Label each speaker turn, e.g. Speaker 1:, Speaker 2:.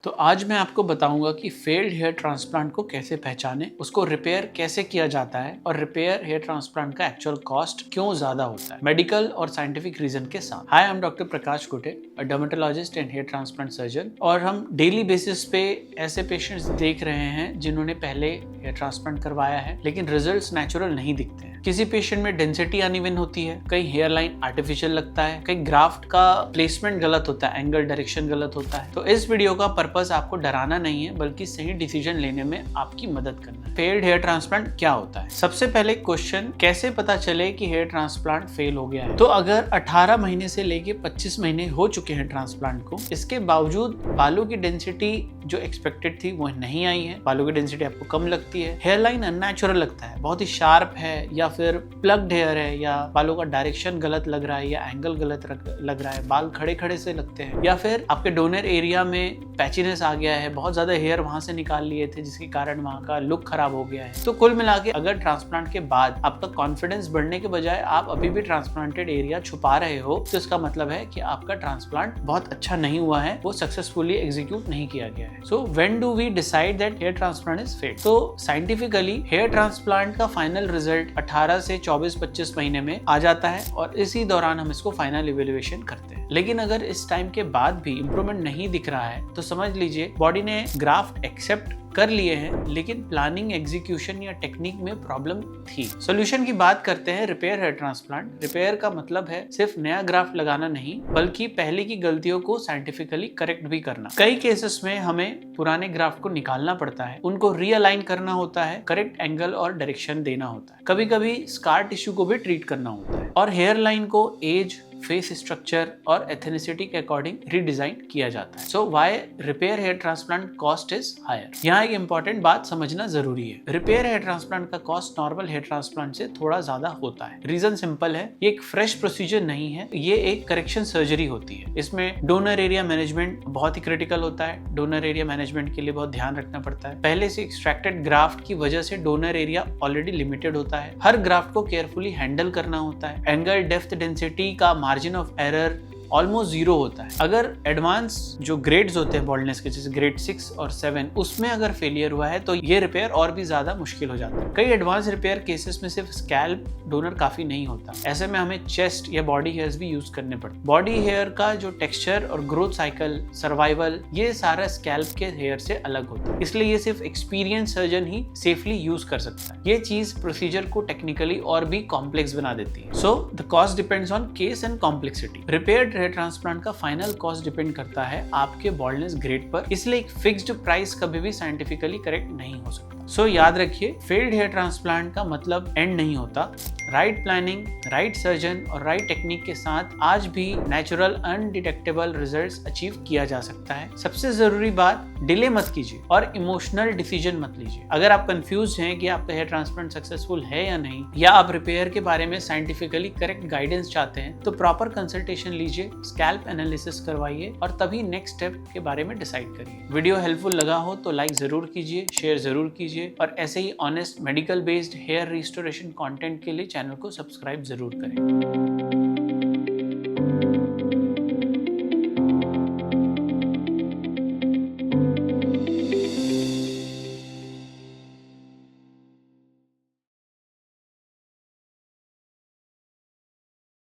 Speaker 1: तो आज मैं आपको बताऊंगा कि फेल्ड हेयर ट्रांसप्लांट को कैसे पहचाने, उसको रिपेयर कैसे किया जाता है और रिपेयर हेयर ट्रांसप्लांट का एक्चुअल कॉस्ट क्यों ज्यादा होता है, मेडिकल और साइंटिफिक रीजन के साथ। हाय, I am doctor Prakash Kute, a dermatologist and hair transplant surgeon, और हम डेली बेसिस पे ऐसे पेशेंट्स देख रहे हैं जिन्होंने पहले हेयर ट्रांसप्लांट करवाया है लेकिन रिजल्ट्स नेचुरल नहीं दिखते हैं। किसी पेशेंट में डेंसिटी अनइवन होती है, कहीं हेयर लाइन आर्टिफिशियल लगता है, कहीं ग्राफ्ट का प्लेसमेंट गलत होता है, एंगल डायरेक्शन गलत होता है। तो इस वीडियो का पर्पस आपको डराना नहीं है बल्कि सही डिसीजन लेने में आपकी मदद करना है। फेल्ड हेयर ट्रांसप्लांट क्या होता है? सबसे पहले क्वेश्चन, कैसे पता चले कि हेयर ट्रांसप्लांट फेल हो गया है? तो अगर 18 महीने से लेके 25 महीने हो चुके हैं ट्रांसप्लांट को, इसके बावजूद बालों की डेंसिटी जो एक्सपेक्टेड थी वो नहीं आई है, बालों की डेंसिटी आपको कम लगती है, हेयर लाइन अननेचुरल लगता है, बहुत ही शार्प है, या फिर प्लग्ड हेयर है, या बालों का डायरेक्शन गलत लग रहा है, या एंगल गलत लग रहा है, बाल खड़े खड़े से लगते हैं, या फिर आपके डोनर एरिया में पैचीनेस आ गया है, बहुत ज्यादा हेयर वहां से निकाल लिए थे जिसके कारण वहां का लुक खराब हो गया है। तो कुल मिला के अगर ट्रांसप्लांट के बाद आपका कॉन्फिडेंस बढ़ने के बजाय आप अभी भी ट्रांसप्लांटेड एरिया छुपा रहे हो, तो इसका मतलब है कि आपका ट्रांसप्लांट बहुत अच्छा नहीं हुआ है, वो सक्सेसफुली एग्जीक्यूट नहीं किया गया है। So when do we decide that hair transplant is failed? तो साइंटिफिकली हेयर ट्रांसप्लांट का फाइनल रिजल्ट 18 से 24-25 महीने में आ जाता है और इसी दौरान हम इसको फाइनल इवेल्युएशन करते हैं। लेकिन अगर इस टाइम के बाद भी इंप्रूवमेंट नहीं दिख रहा है तो समझ लीजिए बॉडी ने ग्राफ्ट एक्सेप्ट कर लिए हैं लेकिन प्लानिंग, एग्जीक्यूशन या टेक्निक में प्रॉब्लम थी। सॉल्यूशन की बात करते हैं रिपेयर हेयर ट्रांसप्लांट। रिपेयर का मतलब है सिर्फ नया ग्राफ्ट लगाना नहीं बल्कि पहले की गलतियों को साइंटिफिकली करेक्ट भी करना। कई केसेस में हमें पुराने ग्राफ्ट को निकालना पड़ता है, उनको रीअलाइन करना होता है, करेक्ट एंगल और डायरेक्शन देना होता है, कभी कभी स्कार टिश्यू को भी ट्रीट करना होता है, और हेयर लाइन को एज, फेस स्ट्रक्चर और एथेनिसिटी के अकॉर्डिंग रीडिजाइन किया जाता है। So why repair hair transplant cost is higher? यहाँ एक इंपॉर्टेंट बात समझना जरूरी है। रिपेयर हेयर ट्रांसप्लांट का कॉस्ट नॉर्मल हेयर ट्रांसप्लांट से थोड़ा ज्यादा होता है। रीजन सिंपल है, ये एक फ्रेश प्रोसीजर नहीं है, ये एक करेक्शन सर्जरी होती है। इसमें डोनर एरिया मैनेजमेंट बहुत ही क्रिटिकल होता है। डोनर एरिया मैनेजमेंट के लिए बहुत ध्यान रखना पड़ता है। पहले से एक्सट्रैक्टेड ग्राफ्ट की वजह से डोनर एरिया ऑलरेडी लिमिटेड होता है, हर ग्राफ्ट को केयरफुली हैंडल करना होता है। एंगल, डेप्थ, डेंसिटी का margin of error almost zero होता है। अगर एडवांस जो ग्रेड्स होते हैं बॉल्डनेस के, जैसे ग्रेड 6 और 7, उसमें अगर फेलियर हुआ है तो ये रिपेयर और भी ज्यादा मुश्किल हो जाता है। कई एडवांस रिपेयर केसेस में सिर्फ स्कैल्प डोनर काफी नहीं होता, ऐसे में हमें चेस्ट या बॉडी हेयर्स भी यूज करने पड़ते हैं। बॉडी हेयर का जो टेक्सचर और ग्रोथ साइकिल, सर्वाइवल, ये सारा स्कैल्प के हेयर से अलग होता है, इसलिए ये सिर्फ एक्सपीरियंस सर्जन ही सेफली यूज कर सकता है। ये चीज प्रोसीजर को टेक्निकली और भी कॉम्प्लेक्स बना देती है। So the cost depends on case and complexity. Repaired hair transplant का फाइनल कॉस्ट डिपेंड करता है आपके बॉल्डनेस ग्रेड पर, इसलिए एक फिक्स्ड प्राइस कभी भी साइंटिफिकली करेक्ट नहीं हो सकता। सो याद रखिए, फेल्ड हेयर ट्रांसप्लांट का मतलब एंड नहीं होता। राइट प्लानिंग, राइट सर्जन और राइट टेक्निक के साथ आज भी नेचुरल अनडिटेक्टेबल रिजल्ट्स अचीव किया जा सकता है। सबसे जरूरी बात, डिले मत कीजिए और इमोशनल डिसीजन मत लीजिए। अगर आप कंफ्यूज हैं कि आपका हेयर ट्रांसप्लांट सक्सेसफुल है या नहीं, या आप रिपेयर के बारे में साइंटिफिकली करेक्ट गाइडेंस चाहते हैं, तो प्रॉपर कंसल्टेशन लीजिए, स्कैल्प एनालिसिस करवाइए और तभी नेक्स्ट स्टेप के बारे में डिसाइड करिए। वीडियो हेल्पफुल लगा हो तो लाइक जरूर कीजिए, शेयर जरूर कीजिए, और ऐसे ही honest medical based hair restoration content के लिए चैनल को सब्सक्राइब जरूर करें।